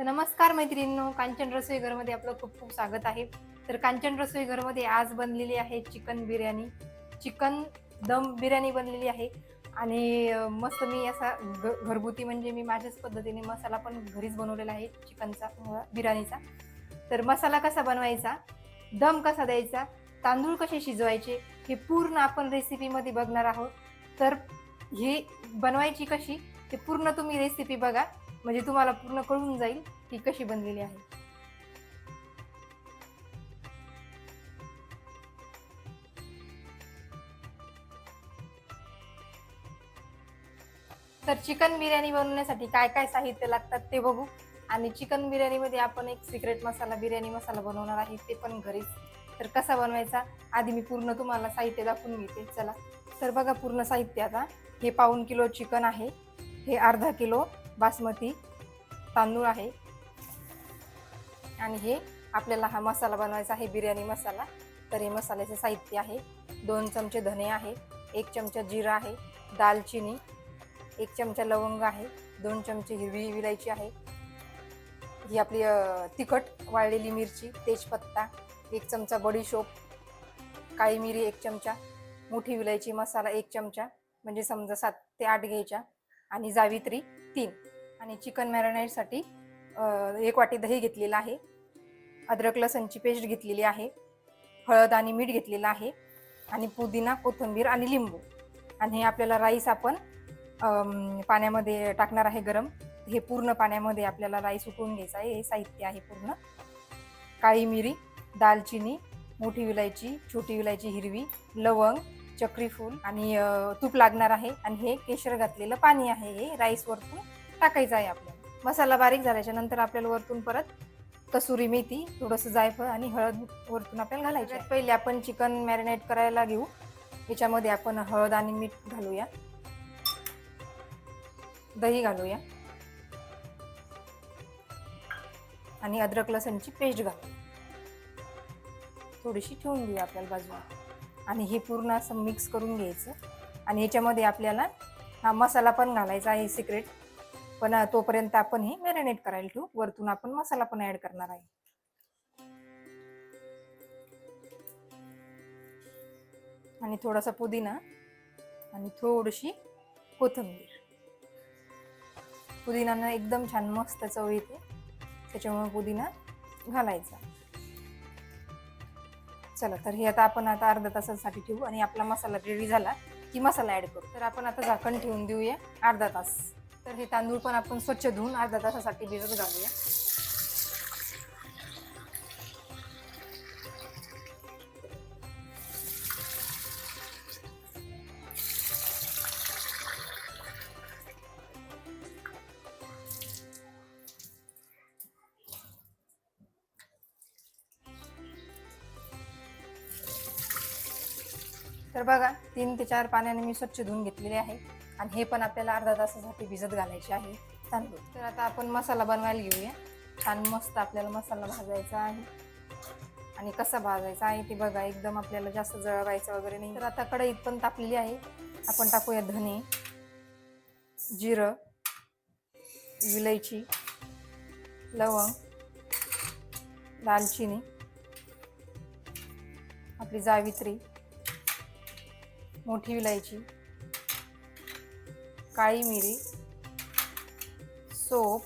तर नमस्कार मैत्रिणींनो, कांचन रसोई घरमध्ये आपलं खूप खूप स्वागत आहे. तर कांचन रसोई घरमध्ये आज बनलेली आहे चिकन बिर्याणी. चिकन दम बिर्याणी बनलेली आहे आणि मस्त मी असा घरगुती म्हणजे मी माझ्याच पद्धतीने मसाला पण घरीच बनवलेला आहे चिकनचा बिर्याणीचा. तर मसाला कसा बनवायचा, दम कसा द्यायचा, तांदूळ कसे शिजवायचे हे पूर्ण आपण रेसिपीमध्ये बघणार आहोत. तर ही बनवायची कशी ते पूर्ण तुम्ही रेसिपी बघा, म्हणजे तुम्हाला पूर्ण कळून जाईल ती कशी बनलेली आहे. तर चिकन बिर्याणी बनवण्यासाठी काय काय साहित्य लागतात ते बघू. आणि चिकन बिर्याणीमध्ये आपण एक सिक्रेट मसाला, बिर्याणी मसाला बनवणार आहे, ते पण घरीच. तर कसा बनवायचा आधी मी पूर्ण तुम्हाला साहित्य दाखवून घेते, चला. तर बघा पूर्ण साहित्य आता. हे पाऊण किलो चिकन आहे, हे अर्धा किलो बासमती तांदूळ आहे, आणि हे आपल्याला हा मसाला बनवायचा आहे बिर्याणी मसाला. तर हे मसाल्याचे साहित्य आहे: 2 चमचे धने आहे, 1 चमचा जिरा आहे, दालचिनी, 1 चमचा लवंग आहे, 2 चमचे हिरवी विलायची आहे, ही आपली तिखट वाळलेली मिरची, तेजपत्ता, 1 चमचा बडीशोप, काळी मिरी 1 चमचा, मोठी विलायची मसाला 1 चमचा, म्हणजे समजा 7 ते 8 घ्यायच्या, आणि जावित्री 3. आणि चिकन मॅरिनेटसाठी 1 वाटी दही घेतलेला आहे, अद्रक लसणची पेस्ट घेतलेली आहे, हळद आणि मीठ घेतलेलं आहे, आणि पुदिना, कोथिंबीर आणि लिंबू. आणि हे आपल्याला राईस आपण पाण्यामध्ये टाकणार आहे गरम. हे पूर्ण पाण्यामध्ये आपल्याला राईस उकळून घ्यायचा आहे. हे साहित्य आहे पूर्ण: काळी मिरी, दालचिनी, मोठी विलायची, छोटी विलायची हिरवी, लवंग, चक्री फूल, आणि तूप लागणार आहे. आणि हे केशर घातलेलं पाणी आहे, हे राईस वरतून टाकायचं आहे आपल्याला. मसाला बारीक झाल्याच्या नंतर आपल्याला वरतून परत कसुरी मेथी, थोडंसं जायफळ आणि हळद वरतून आपल्याला घालायचं आहे. पहिले आपण चिकन मॅरिनेट करायला घेऊ. याच्यामध्ये आपण हळद आणि मीठ घालूया, दही घालूया, आणि अद्रक लसणची पेस्ट घालूया. थोडीशी ठेवून घेऊया आपल्याला बाजूला, आणि हे पूर्ण असं मिक्स करून घ्यायचं. आणि याच्यामध्ये आपल्याला हा मसाला पण घालायचा आहे सिक्रेट, पण तोपर्यंत आपण हे मॅरिनेट करायला ठेवू. वरतून आपण मसाला पण ऍड करणार आहे. आणि थोडासा पुदिना आणि थोडीशी कोथिंबीर. पुदिनानं एकदम छान मस्त चव येते, त्याच्यामुळे पुदिना घालायचा. चला, तर हे आता आपण अर्धा तासासाठी ठेवू, आणि आपला मसाला रेडी झाला की मसाला ऍड करू. तर आपण आता झाकण ठेवून देऊया अर्धा तास. तर हे तांदूळ पण आपण स्वच्छ धुवून अर्धा तासासाठी भिजत घालूया. तर बघा 3 ते 4 पाण्याने मी स्वच्छ धुवून घेतलेले आहे, आणि हे पण आपल्याला अर्धा तासासाठी भिजत घालायचे आहे तांदूळ. तर आता आपण मसाला बनवायला घेऊया. छान मस्त आपल्याला मसाला भाजायचा आहे, आणि कसा भाजायचा आहे ते बघा, एकदम आपल्याला जास्त जळवायचं वगैरे नाही. तर आता कढईत पण तापलेली आहे. आपण टाकूया धने, जिरं, विलायची, लवंग, दालचिनी, आपली जावित्री, मोठी विलायची, काळी मिरी, सोप.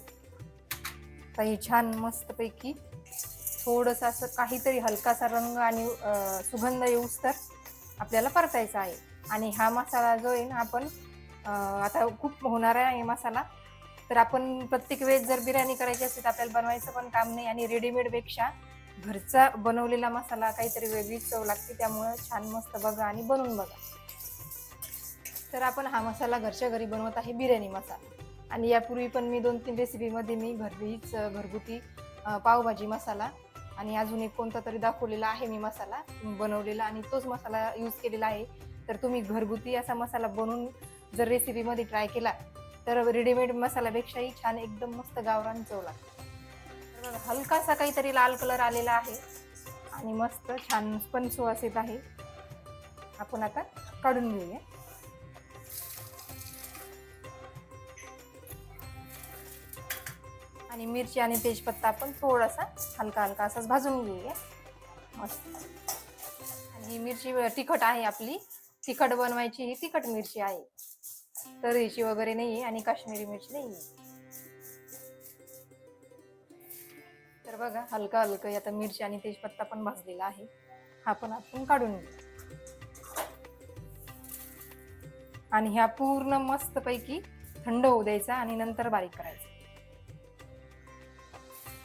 काही छान मस्तपैकी थोडंसं असं काहीतरी हलकासा रंग आणि सुगंध येऊस तर आपल्याला परतायचा आहे. आणि हा मसाला जो आहे ना, आपण आता खूप होणार आहे मसाला, तर आपण प्रत्येक वेळेस जर बिर्याणी करायची असेल तर आपल्याला बनवायचं पण काम नाही, आणि रेडीमेडपेक्षा घरचा बनवलेला मसाला काहीतरी वेगळीच चव लागते. त्यामुळं छान मस्त बघा आणि बनवून बघा. तर आपण हा मसाला घरच्या घरी बनवत आहे, बिर्याणी मसाला. आणि यापूर्वी पण मी 2-3 रेसिपीमध्ये मी घरगुती पावभाजी मसाला आणि अजून एक कोणता तरी दाखवलेला आहे मी मसाला बनवलेला, आणि तोच मसाला यूज केलेला आहे. तर तुम्ही घरगुती असा मसाला बनवून जर रेसिपीमध्ये ट्राय केला तर रेडीमेड मसाल्यापेक्षाही छान एकदम मस्त गावरान चव लागते. तर हलकासा काहीतरी लाल कलर आलेला आहे, आणि मस्त छान पण सुवास येत आहे. आपण आता काढून घेऊया. आणि मिरची आणि तेजपत्ता आपण थोडासा हलका हलका असाच भाजून घेऊया मस्त. आणि ही मिरची तिखट आहे आपली, तिखट बनवायची ही तिखट मिरची आहे, तरीची वगैरे नाहीये आणि काश्मीरी मिरची नाहीये. तर बघा हलका हलका आता मिरची आणि तेजपत्ता पण भाजलेला आहे, हा पण आपण काढून घेऊ. आणि ह्या पूर्ण मस्त पैकी थंड होऊ द्यायचा आणि नंतर बारीक करायचा.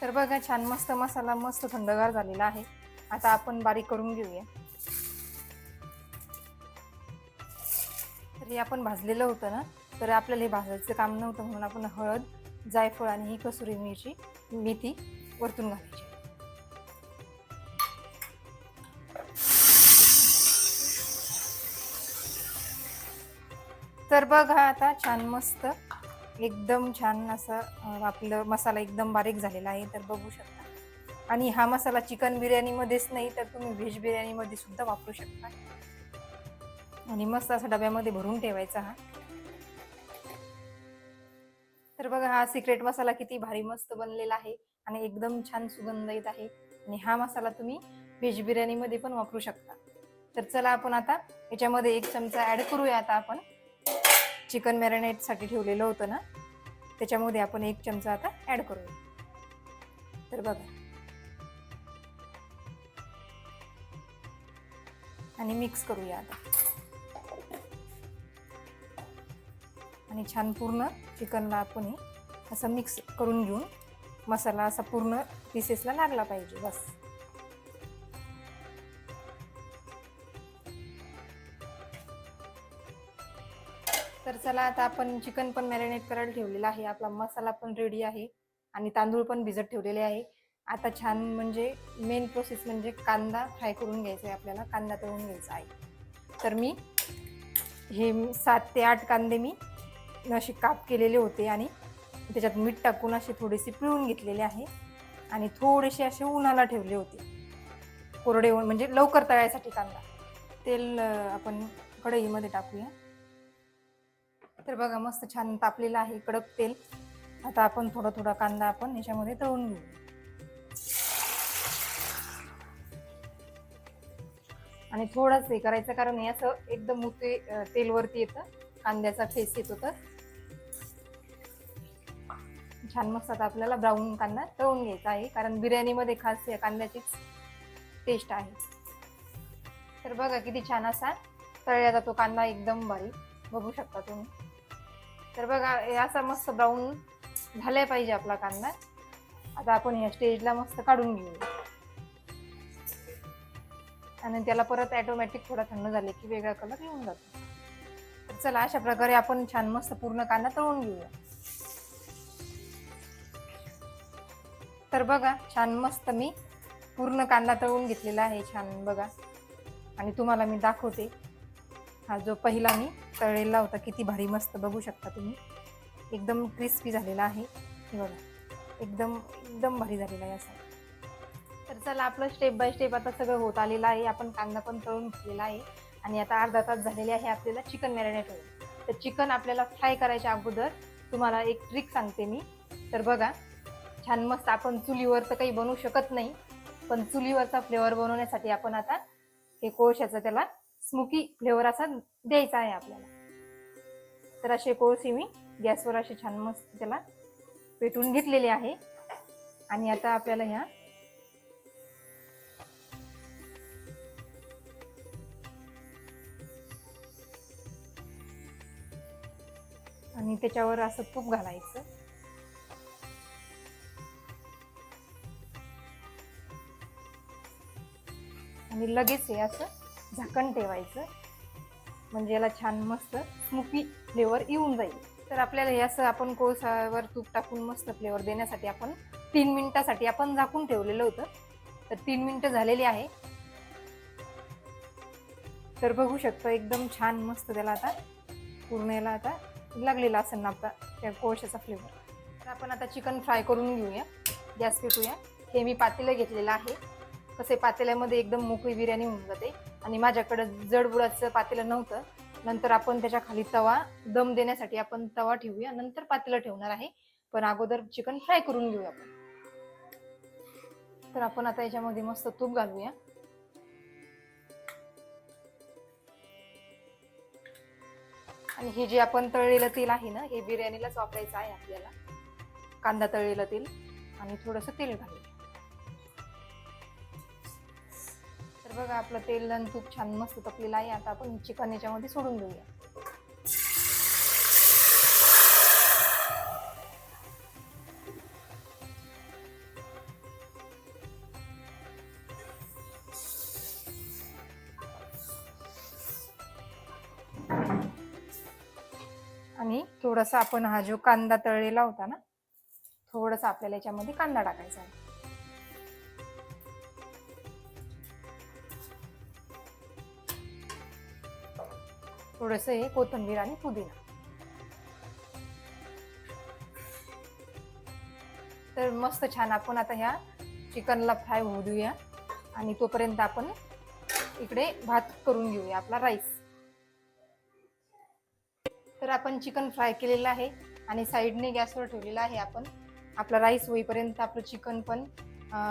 तर बघा छान मस्त मसाला मस्त थंडगार झालेला आहे, आता आपण बारीक करून घेऊया. तर हे आपण भाजलेलं होतं ना, तर आपल्याला हे भाजायचं काम नव्हतं म्हणून आपण हळद, जायफळ आणि ही कसुरी मिरची, मेथी वरतून घालायची. तर बघा आता छान मस्त एकदम छान असं आपलं मसाला एकदम बारीक झालेला आहे, तर बघू शकता. आणि हा मसाला चिकन बिर्याणीमध्येच नाही तर तुम्ही व्हेज बिर्याणीमध्ये सुद्धा वापरू शकता. आणि मस्त असा डब्यामध्ये भरून ठेवायचा हा. तर बघा हा सिक्रेट मसाला किती भारी मस्त बनलेला आहे आणि एकदम छान सुगंध येत आहे. आणि हा मसाला तुम्ही व्हेज बिर्याणीमध्ये पण वापरू शकता. तर चला आपण आता याच्यामध्ये 1 चमचा ॲड करूया. आता आपण चिकन मॅरिनेटसाठी ठेवलेलं होतं ना, त्याच्यामध्ये आपण 1 चमचा आता ॲड करूया. तर बघा आणि मिक्स करूया आता. आणि छान पूर्ण चिकनला आपण हे असं मिक्स करून घेऊन मसाला असा पूर्ण पीसेसला लागला पाहिजे बस. तर चला आता आपण चिकन पण मॅरिनेट करायला ठेवलेला आहे, आपला मसाला पण रेडी आहे आणि तांदूळ पण भिजत ठेवलेले आहे. आता छान म्हणजे मेन प्रोसेस म्हणजे कांदा फ्राय करून घ्यायचा आहे आपल्याला, कांदा तळून घ्यायचा आहे. तर मी हे 7 ते 8 कांदे मी असे काप केलेले होते आणि त्याच्यात मीठ टाकून असे थोडेसे पिळून घेतलेले आहे आणि थोडेसे असे उन्हाला ठेवले होते कोरडे, म्हणजे लवकर तळायसाठी कांदा. तेल आपण कढईमध्ये टाकूया. तर बघा मस्त छान तापलेलं आहे कडक तेल. आता आपण थोडा थोडा कांदा आपण याच्यामध्ये तळून घेऊ. आणि थोडंच हे करायचं कारण हे असं एकदम मोठे तेल वरती येतं, कांद्याचा फेस येतो. तर छान मस्त आता आपल्याला ब्राऊन कांदा तळून घ्यायचा आहे कारण बिर्याणीमध्ये खास या कांद्याचीच टेस्ट आहे. तर बघा किती छान असा तळला जातो कांदा, एकदम बारीक बघू शकता तुम्ही. तर बघा असा मस्त ब्राऊन झाला पाहिजे आपला कांदा. आता आपण या स्टेजला मस्त काढून घेऊ आणि त्याला परत ऑटोमॅटिक थोडा थंड झाले की वेगळा कलर येऊन जातो. तर चला अशा प्रकारे आपण छान मस्त पूर्ण कांदा तळून घेऊया. तर बघा छान मस्त मी पूर्ण कांदा तळून घेतलेला आहे छान बघा. आणि तुम्हाला मी दाखवते हा जो पहिला मी तळलेला होता किती भारी मस्त बघू शकता तुम्ही, एकदम क्रिस्पी झालेला आहे. हे बघा एकदम एकदम भारी झालेला आहे असा. तर चला आपलं स्टेप बाय स्टेप आता सगळं होत आलेलं आहे. आपण कांदा पण तळून घेतलेला आहे आणि आता अर्धा तास झालेले आहे आपल्याला चिकन मॅरिनेट होईल. तर चिकन आपल्याला फ्राय करायच्या अगोदर तुम्हाला एक ट्रिक सांगते मी. तर बघा छान मस्त आपण चुलीवर तर काही बनवू शकत नाही, पण चुलीवरचा फ्लेवर बनवण्यासाठी आपण आता हे कोळशाचा त्याला स्मोकी फ्लेवर असा द्यायचा आहे आपल्याला. तर असे कोळसे मी गॅसवर असे छान मस्त त्याला पेटून घेतलेले आहे. आणि आता आपल्याला ह्या आणि त्याच्यावर असं तूप घालायचं आणि लगेच हे असं झाकण ठेवायचं, म्हणजे याला छान मस्त स्मोकी फ्लेवर येऊन जाईल. तर आपल्याला हे असं आपण कोळसावर तूप टाकून मस्त फ्लेवर देण्यासाठी आपण 3 मिनिटासाठी आपण झाकून ठेवलेलं होतं. तर 3 मिनिटं झालेली आहे. तर बघू शकतो एकदम छान मस्त त्याला आता पूर्ण याला आता लागलेला असेल ना आपला त्या कोळशाचा फ्लेवर. तर आपण आता चिकन फ्राय करून घेऊया, गॅस पेटूया. हे मी पातेलं घेतलेलं आहे, कसे पातेल्यामध्ये एकदम मोकळी बिर्याणी होऊन जाते. आणि माझ्याकडं जडबुडाचं पातेलं नव्हतं, नंतर आपण त्याच्या खाली तवा दम देण्यासाठी आपण तवा ठेवूया, नंतर पातेलं ठेवणार आहे. पण अगोदर चिकन फ्राय करून घेऊया आपण. तर आपण आता याच्यामध्ये मस्त तूप घालूया. आणि हे जे आपण तळलेलं तेल आहे ना, हे बिर्याणीलाच वापरायचं आहे आपल्याला. कांदा तळलेलं तेल आणि थोडंसं तेल घालूया. तर बघा आपलं तेल आणि तूप छान मस्त तपलेलं आहे. आता आपण चिकन याच्यामध्ये सोडून देऊया. आणि थोडासा आपण हा जो कांदा तळलेला होता ना, थोडासा आपल्याला याच्यामध्ये कांदा टाकायचा आहे. थोडंसं हे कोथिंबीर आणि पुदिना. तर मस्त छान आपण आता ह्या चिकनला फ्राय होऊ देऊया. आणि तोपर्यंत आपण इकडे भात करून घेऊया, आपला राईस. तर आपण चिकन फ्राय केलेलं आहे आणि साईडने गॅसवर ठेवलेला आहे आपण. आपला राईस होईपर्यंत आपलं चिकन पण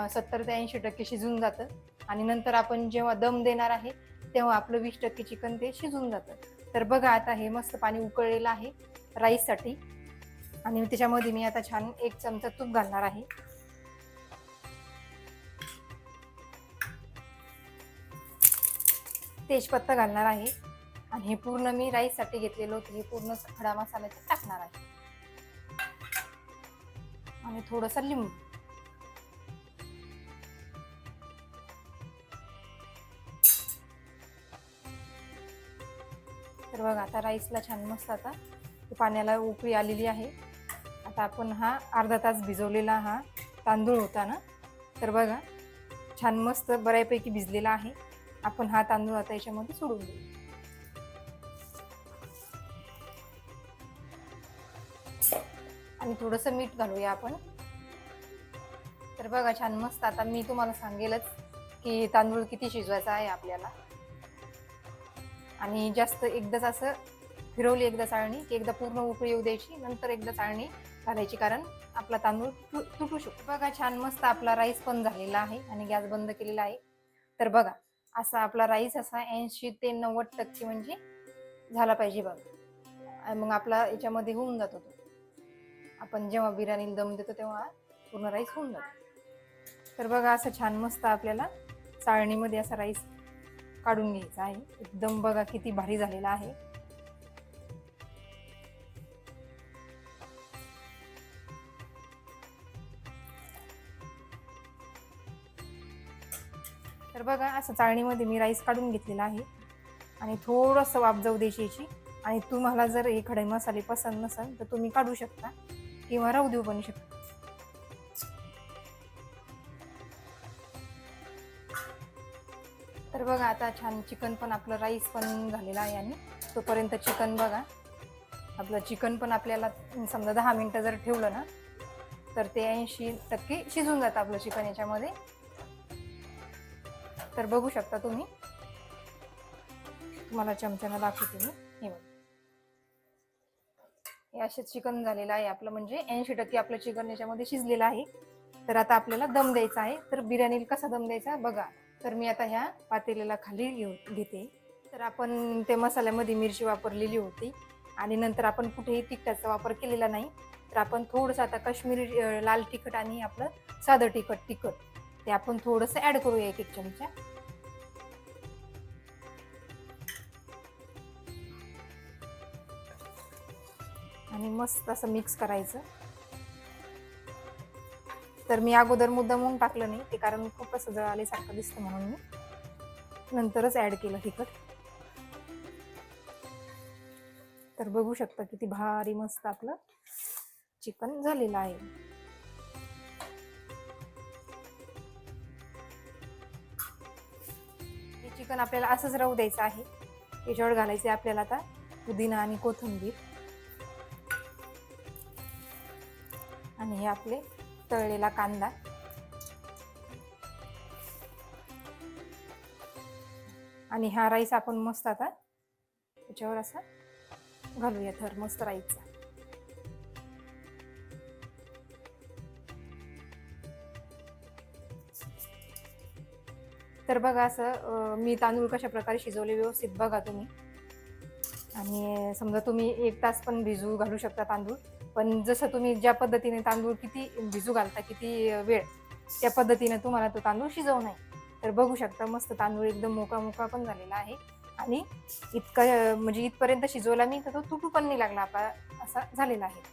70 ते 80% शिजून जातं. आणि नंतर आपण जेव्हा दम देणार आहे तेव्हा आपलं 20% चिकन ते शिजून जातं. तर बघा आता हे मस्त पाणी उकळलेलं आहे राईससाठी. आणि त्याच्यामध्ये मी आता छान 1 चमचा तूप घालणार आहे. तेजपत्ता घालणार आहे. आणि हे पूर्ण मी राईससाठी घेतलेलं होतं, हे पूर्ण खडा मसाला टाकणार आहे. आणि थोडंसं लिंबू. तर बघा आता राईसला छान मस्त आता पाण्याला उकळी आलेली आहे. आता आपण हा अर्धा तास भिजवलेला हा तांदूळ होता ना, तर बघा छान मस्त बऱ्यापैकी भिजलेला आहे. आपण हा तांदूळ आता याच्यामध्ये सोडून देऊ. आणि थोडंसं मीठ घालूया आपण. तर बघा छान मस्त आता मी तुम्हाला सांगेलच की तांदूळ किती शिजवायचा आहे आपल्याला. आणि जास्त एकदाच असं फिरवली एकदा चाळणी की एकदा पूर्ण उकळी येऊ द्यायची, नंतर एकदा चाळणी घालायची, कारण आपला तांदूळ तुटू शकतो. बघा छान मस्त आपला राईस पण झालेला आहे आणि गॅस बंद केलेला आहे. तर बघा असा आपला राईस असा 80 ते 90% म्हणजे झाला पाहिजे बघा. मग आपला याच्यामध्ये होऊन जातो तो. आपण जेव्हा बिर्याणीला दम देतो तेव्हा पूर्ण राईस होऊन जातो. तर बघा असं छान मस्त आपल्याला चाळणीमध्ये असा राईस काढून घ्यायचा आहे. एकदम बघा किती भारी झालेला आहे. तर बघा असं चाळणीमध्ये मी राईस काढून घेतलेला आहे. आणि थोडंसं वाफ जाऊ द्यायची याची. आणि तुम्हाला जर हे खडे मसाले पसंत नसेल तर तुम्ही काढू शकता किंवा राहू देऊ पण शकता. तर बघा आता छान चिकन पण आपलं राईस पण झालेलं आहे. आणि तोपर्यंत चिकन बघा आपलं चिकन पण आपल्याला समजा 10 मिनिटं जर ठेवलं ना तर ते 80% शिजून जातं आपलं चिकन याच्यामध्ये. तर बघू शकता तुम्ही, तुम्हाला चमच्यानं दाखवते मी. हे बघा हे असे चिकन झालेलं आहे आपलं, म्हणजे 80% आपलं चिकन याच्यामध्ये शिजलेलं आहे. तर आता आपल्याला दम द्यायचा आहे. तर बिर्याणीला कसा दम द्यायचा बघा. तर मी आता ह्या पातेल्याला खाली घेते. तर आपण ते मसाल्यामध्ये मिरची वापरलेली होती आणि नंतर आपण कुठेही तिखटाचा वापर केलेला नाही. तर आपण थोडंसं आता काश्मीरी लाल तिखट आणि आपलं साधं तिखट ते आपण थोडंसं ॲड करूया 1 चमचा. आणि मस्त असं मिक्स करायचं. तर मी अगोदर मुद्दामून टाकलं नाही ते, कारण खूप असं जळाल्यासारखं दिसतं म्हणून मी नंतरच ॲड केलं तिखट. तर बघू शकता किती भारी मस्त आपलं चिकन झालेलं आहे. हे चिकन आपल्याला असंच राहू द्यायचं आहे. याच्यावर घालायचे आपल्याला आता पुदिना आणि कोथिंबीर. आणि हे आपले तळलेला कांदा. आणि हा राईस आपण मस्त आता त्याच्यावर असा घालूया थर मस्त राईसचा. तर बघा असं मी तांदूळ कशा प्रकारे शिजवले व्यवस्थित बघा तुम्ही. आणि समजा तुम्ही 1 तास पण भिजू घालू शकता तांदूळ, पण जसं तुम्ही ज्या पद्धतीने तांदूळ किती भिजू घालता, किती वेळ, त्या पद्धतीने तुम्हाला तो तांदूळ शिजवणं आहे. तर बघू शकता मस्त तांदूळ एकदम मोकळा पण झालेला आहे आणि इतका म्हणजे इथपर्यंत शिजवला मी तर तो तुटू पण नाही लागला आपला, असा झालेला आहे.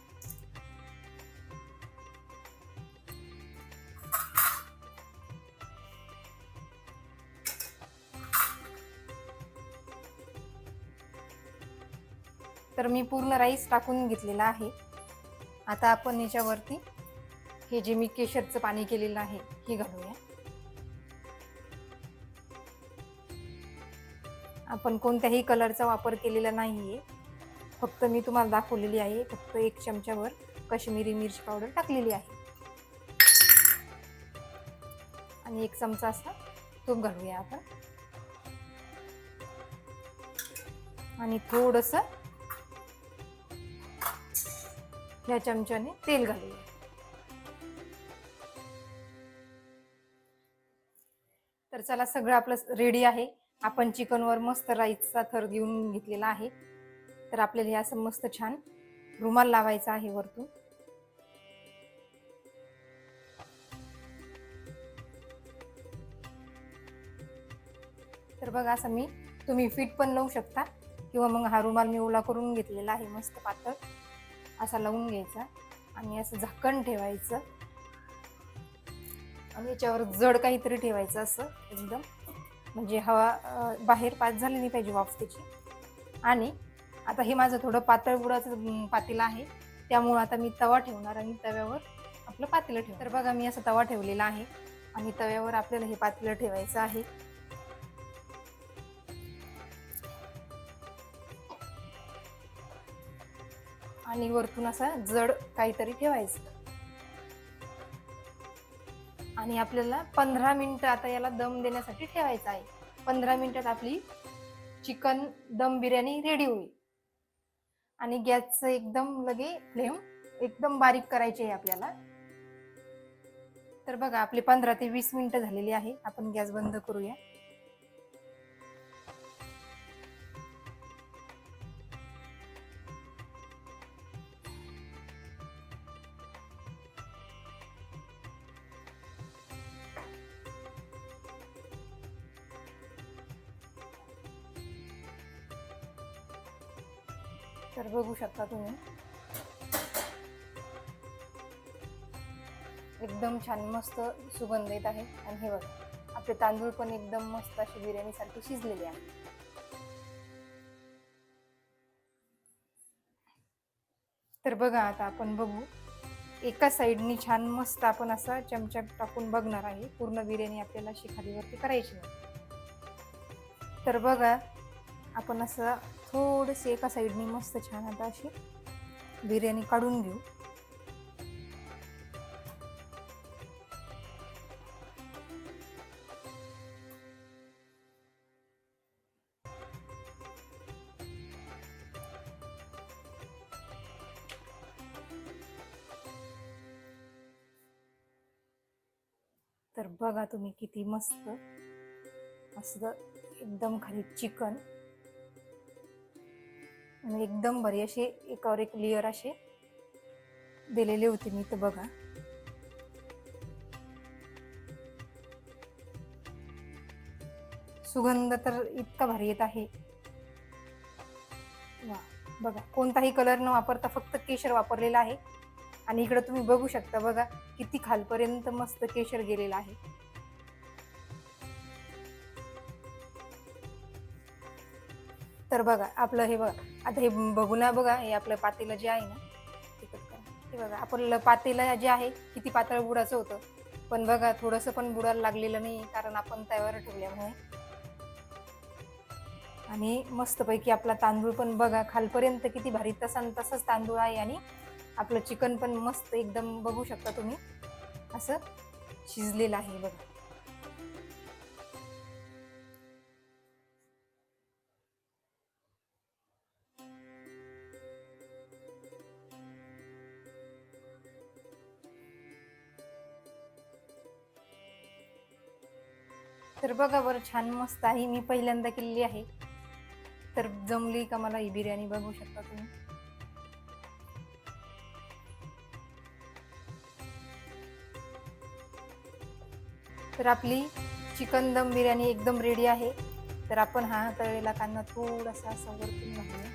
तर मी पूर्ण राईस टाकून घेतलेला आहे. आता आपण याच्यावरती हे जे मी केशरचं पाणी केलेलं आहे हे घालूया. आपण कोणत्याही कलरचा वापर केलेला नाहीये, फक्त मी तुम्हाला दाखवलेली आहे. फक्त 1 चमच्यावर काश्मीरी मिरची पावडर टाकलेली आहे आणि 1 चमचा असा तूप घालूया आपण आणि थोडंसं या चमच्याने तेल घालूया. तर चला, सगळं आपलं रेडी आहे. आपण चिकनवर मस्त राईसचा थर देऊन घेतलेला आहे. तर आपल्याला हे असं मस्त छान रुमाल लावायचा आहे वरतून. तर बघा असं तुम्ही फीट पण लावू शकता किंवा मग हा रुमाल मी ओला करून घेतलेला आहे मस्त पातळ असा लावून घ्यायचा आणि असं झाकण ठेवायचं आणि याच्यावर जड काहीतरी ठेवायचं असं एकदम, म्हणजे हवा बाहेर पास झाली नाही पाहिजे वाफ त्याची. आणि आता हे माझं थोडं पातळ बुडाचं पातेलं आहे, त्यामुळं आता मी तवा ठेवणार आणि तव्यावर आपलं पातेलं ठेवणार. तर बघा मी असं तवा ठेवलेला आहे आणि तव्यावर आपल्याला हे पातेलं ठेवायचं आहे. आणि वरतून असं जड काहीतरी ठेवायचं आणि आपल्याला 15 मिनिटं आता याला दम देण्यासाठी ठेवायचं आहे. 15 मिनिटात आपली चिकन दम बिर्याणी रेडी होईल. आणि गॅसचं एकदम लगे फ्लेम एकदम बारीक करायची आहे आपल्याला. तर बघा आपली 15 ते 20 मिनिटं झालेली आहे. आपण गॅस बंद करूया. तर बघू शकता तुम्ही एकदम छान मस्त सुगंध येत आहे. आणि हे बघा आपले तांदूळ पण एकदम मस्त अशी बिर्याणी सारखी शिजलेले आहे. तर बघा आता आपण बघू, एका साईडनी छान मस्त आपण असा चमचा टाकून बघणार आहे. पूर्ण बिर्याणी आपल्याला अशी खालीवरती करायची नाही. तर बघा आपण असं थोडेसे एका साईडनी मस्त छान आता अशी बिर्याणी काढून घेऊ. तर बघा तुम्ही किती मस्त असं एकदम खाली चिकन आणि एकदम भारी असे एकावर एक लेअर असे दिलेले होते मी. तर बघा सुगंध तर इतका भारी येत आहे. वा बघा, कोणताही कलर न वापरता फक्त केशर वापरलेला आहे. आणि इकडे तुम्ही बघू शकता बघा किती खालपर्यंत मस्त केशर गेलेला आहे. तर बघा आपलं हे बघा आता हे बघू ना, बघा हे आपलं पातेलं जे आहे ना, हे बघा आपलं पातेलं जे आहे किती पातळ बुडाचं होतं, पण बघा थोडंसं पण बुडायला लागलेलं नाही कारण आपण तव्यावर ठेवल्यामुळे. आणि मस्तपैकी आपला तांदूळ पण बघा खालपर्यंत किती भारी तसंच तांदूळ आहे. आणि आपलं चिकन पण मस्त एकदम बघू शकता तुम्ही असं शिजलेलं आहे बघा. तर बघा बरं, छान मस्त आहे. मी पहिल्यांदा केलेली आहे. तर जमली का मला ही बिर्याणी, बघू शकता तुम्ही. तर आपली चिकन दम बिर्याणी एकदम रेडी आहे. तर आपण हा तळलेला कांदा थोडासा असा वरतून घालूया.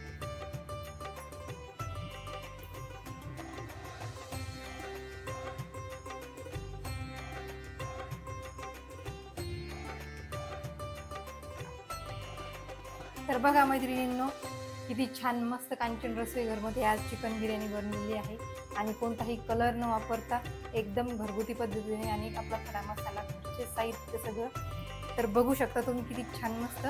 तर बघा मैत्रिणींनो, किती छान मस्त कांचन रसोई घरमध्ये आज चिकन बिर्याणी बनलेली आहे आणि कोणताही कलर न वापरता एकदम घरगुती पद्धतीने आणि आपला खडा मसाला, घरचे साहित्य सगळं. तर बघू शकता तुम्ही किती छान मस्त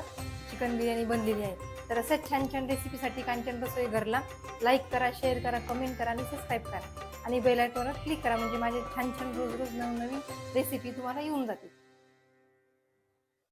चिकन बिर्याणी बनलेली आहे. तर अशाच छान छान रेसिपीसाठी कांचन रसोई घरला लाईक करा, शेअर करा, कमेंट करा आणि सबस्क्राईब करा आणि बेल आयकॉनवर क्लिक करा, म्हणजे माझे छान छान रोज रोज नवनवीन रेसिपी तुम्हाला येऊन जातील.